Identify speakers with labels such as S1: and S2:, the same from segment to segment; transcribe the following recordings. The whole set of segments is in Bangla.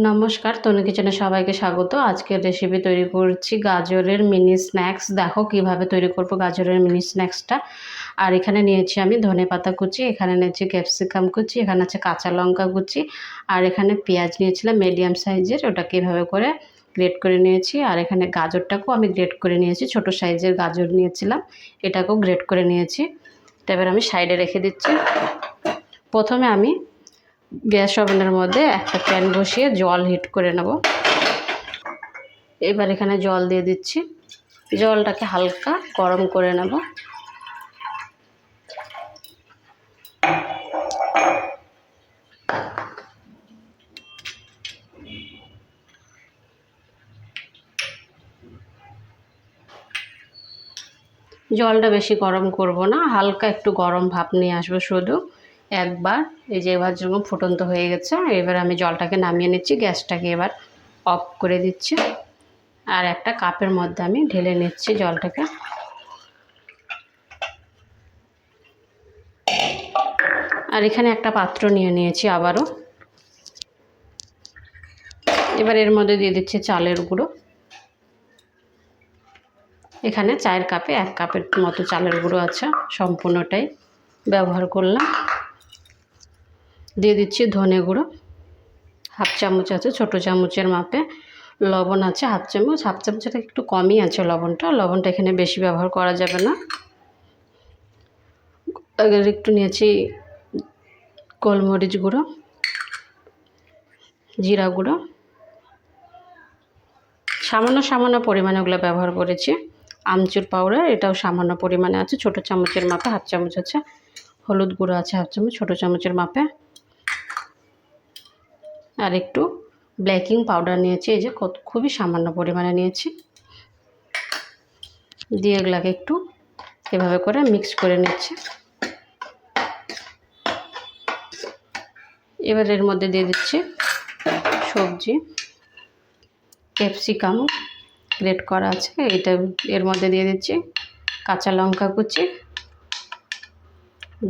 S1: নমস্কার, তনু কিচেনে সবাইকে স্বাগত। আজকের রেসিপি তৈরি করছি গাজরের মিনি স্ন্যাক্স। দেখো কিভাবে তৈরি করব গাজরের মিনি স্ন্যাক্সটা। আর এখানে নিয়েছি আমি ধনেপাতা কুচি, এখানে নিয়েছি ক্যাপসিকাম কুচি, এখানে আছে কাঁচা লঙ্কা কুচি, আর এখানে পেঁয়াজ নিয়েছিলাম মিডিয়াম সাইজের, ওটাকে এভাবে করে গ্রেট করে নিয়েছি। আর এখানে গাজরটাকেও আমি গ্রেট করে নিয়েছি, ছোট সাইজের গাজর নিয়েছিলাম, এটাকেও গ্রেট করে নিয়েছি। এবার আমি সাইডে রেখে দিচ্ছি। প্রথমে আমি গ্যাস ওভেনের মধ্যে একটা প্যান বসিয়ে জল হিট করে নেব। এবার এখানে জল দিয়ে দিচ্ছি, জলটাকে হালকা গরম করে নেব। জলটা বেশি গরম করব না, হালকা একটু গরম ভাপ নিয়ে আসবো শুধু একবার। এই যে এবার যেরকম ফুটন্ত হয়ে গেছে, এবার আমি জলটাকে নামিয়ে নিচ্ছি, গ্যাসটাকে এবার অফ করে দিচ্ছি। আর একটা কাপের মধ্যে আমি ঢেলে নিচ্ছি জলটাকে। আর এখানে একটা পাত্র নিয়ে নিয়েছি আবারও। এবার এর মধ্যে দিয়ে দিচ্ছি চালের গুঁড়ো। এখানে চায়ের কাপে 1 কাপের মতো চালের গুঁড়ো আছে, সম্পূর্ণটাই ব্যবহার করলাম। দিয়ে দিচ্ছি ধনে গুঁড়ো, হাফ চামচ আছে ছোট চামচের মাপে। লবণ আছে হাফ চামচ, হাফ চামচটা একটু কমই আছে লবণটা এখানে বেশি ব্যবহার করা যাবে না। এবার একটু নিয়েছি গোলমরিচ গুঁড়ো, জিরা গুঁড়ো, সামান্য সামান্য পরিমাণে ওগুলো ব্যবহার করেছি। আমচুর পাউডার, এটাও সামান্য পরিমাণে আছে, ছোট চামচের মাপে হাফ চামচ আছে। হলুদ গুঁড়ো আছে হাফ চামচ, ছোট চামচের মাপে। আর একটু বেকিং পাউডার নিয়েছি, এই যে খুবই সামান্য পরিমাণে নিয়েছি। দিয়ে এগুলাকে একটু এভাবে করে মিক্স করে নিচ্ছি। এবার এর মধ্যে দিয়ে দিচ্ছি সবজি, ক্যাপসিকাম গ্রেট করা আছে, এটা এর মধ্যে দিয়ে দিচ্ছি। কাঁচা লঙ্কা কুচি,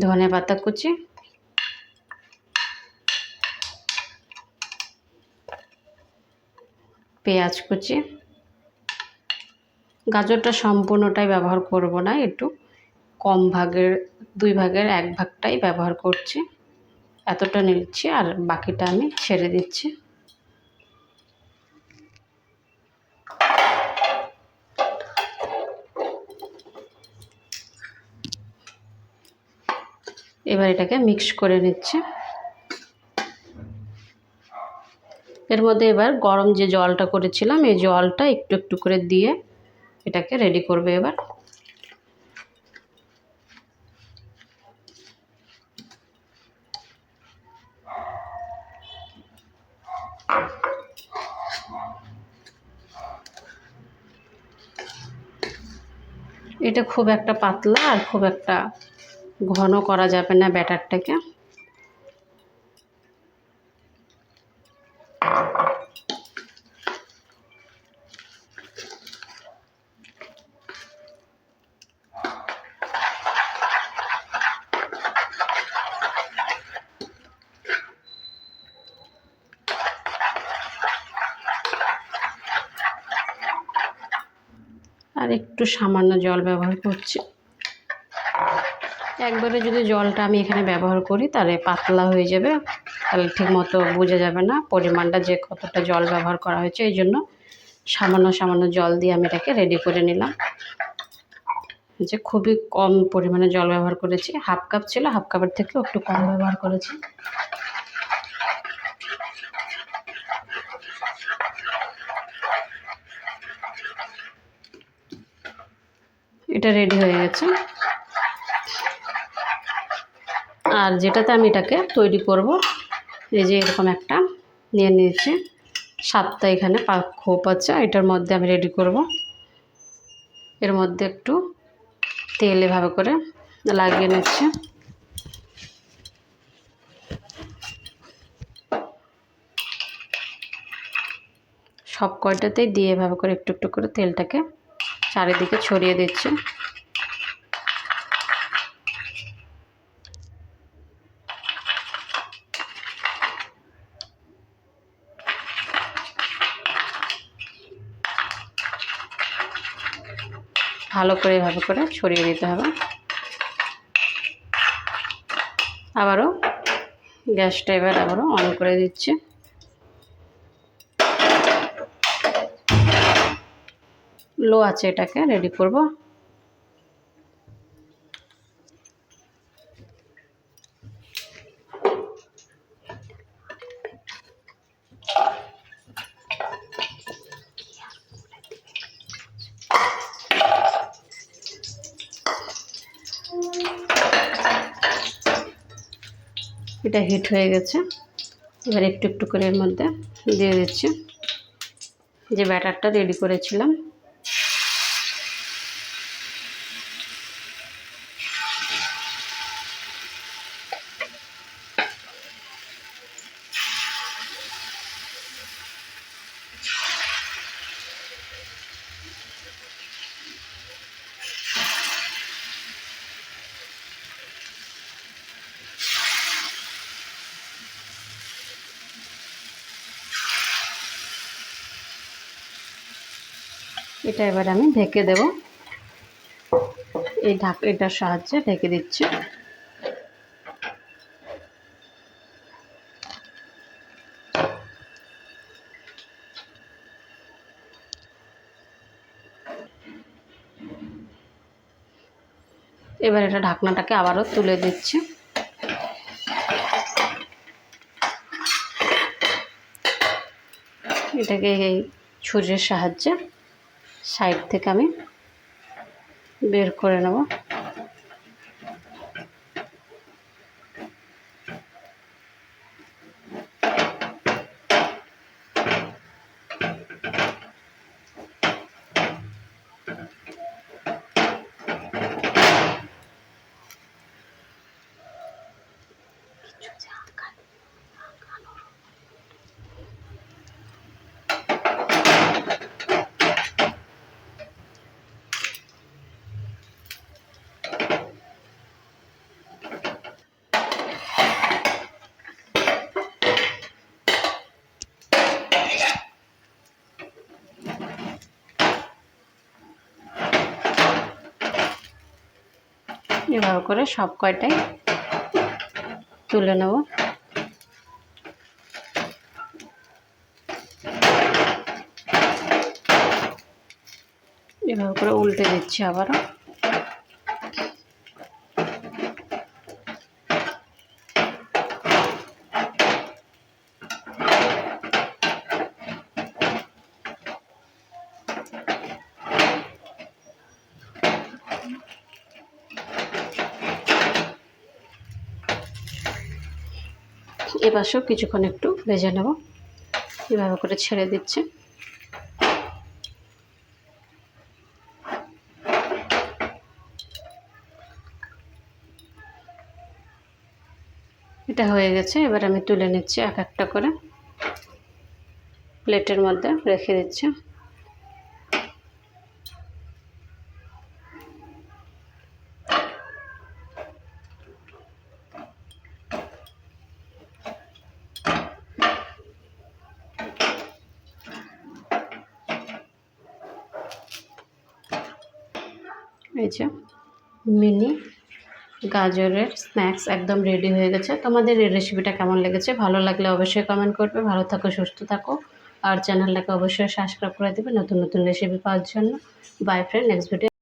S1: ধনেপাতা কুচি, পেঁয়াজ কুচি। গাজরটা সম্পূর্ণটাই ব্যবহার করব না, একটু কম ভাগের 2 ভাগের 1 ভাগটাই ব্যবহার করছি। এতটা নিচ্ছি আর বাকিটা আমি ছেড়ে দিচ্ছি। এবার এটাকে মিক্স করে নিচ্ছি। এর মধ্যে এবার গরম যে জলটা করেছিলাম, এই জলটা একটু একটু করে দিয়ে এটাকে রেডি করবে। এবার এটা খুব একটা পাতলা আর খুব একটা ঘন করা যাবে না ব্যাটারটাকে। আর একটু সামান্য জল ব্যবহার করছি। একবারে যদি জলটা আমি এখানে ব্যবহার করি তাহলে পাতলা হয়ে যাবে, তাহলে ঠিক মতো বোঝা যাবে না পরিমাণটা যে কতটা জল ব্যবহার করা হয়েছে। এই জন্য সামান্য সামান্য জল দিয়ে আমি এটাকে রেডি করে নিলাম। যে খুবই কম পরিমাণে জল ব্যবহার করেছি, হাফ কাপ ছিল, হাফ কাপের থেকেও একটু কম ব্যবহার করেছি। এটা রেডি হয়ে গেছে। আর যেটাতে আমি এটাকে তৈরি করব, এই যে এরকম একটা নিয়ে নিয়েছি, 7টা এখানে খোপ আছে, এটার মধ্যে আমি রেডি করব। এর মধ্যে একটু তেল এভাবে করে লাগিয়ে নিচ্ছি। সব কয়টাতেই দিয়ে এভাবে করে একটু একটু করে তেলটাকে চারিদিকে ছড়িয়ে দিচ্ছি। ভালো করে এভাবে করে ছড়িয়ে দিতে হবে। আবারও গ্যাসটা এবার আবারও অন করে দিচ্ছি। লো আছে, এটাকে রেডি করব। এটা হিট হয়ে গেছে। এবার একটু একটু করে এর মধ্যে দিয়ে দিচ্ছি যে ব্যাটারটা রেডি করেছিলাম। এটা এবার আমি ঢেকে দেব। এই এটার সাহায্যে ঢেকে দিচ্ছি। এবার এটা ঢাকনাটাকে আবারও তুলে দিচ্ছি। এটাকে এই ছুরির সাহায্যে সাইড থেকে আমি বের করে নেব। এভাবে করে সব কয়টাই তুলে নেব। এভাবে করে উল্টে দিচ্ছি আবারও। এপাশেও কিছুক্ষণ একটু ভেজে নেব। এভাবে করে ছেড়ে দিচ্ছি। এটা হয়ে গেছে। এবার আমি তুলে নিচ্ছি এক একটা করে, প্লেটের মধ্যে রেখে দিচ্ছি। এই যে মিনি গাজরের স্ন্যাক্স একদম রেডি হয়ে গেছে। তোমাদের এই রেসিপিটা কেমন লেগেছে? ভালো লাগলে অবশ্যই কমেন্ট করবে। ভালো থাকো, সুস্থ থাকো, আর চ্যানেলটাকে অবশ্যই সাবস্ক্রাইব করে দেবে নতুন নতুন রেসিপি পাওয়ার জন্য। By friend, next video.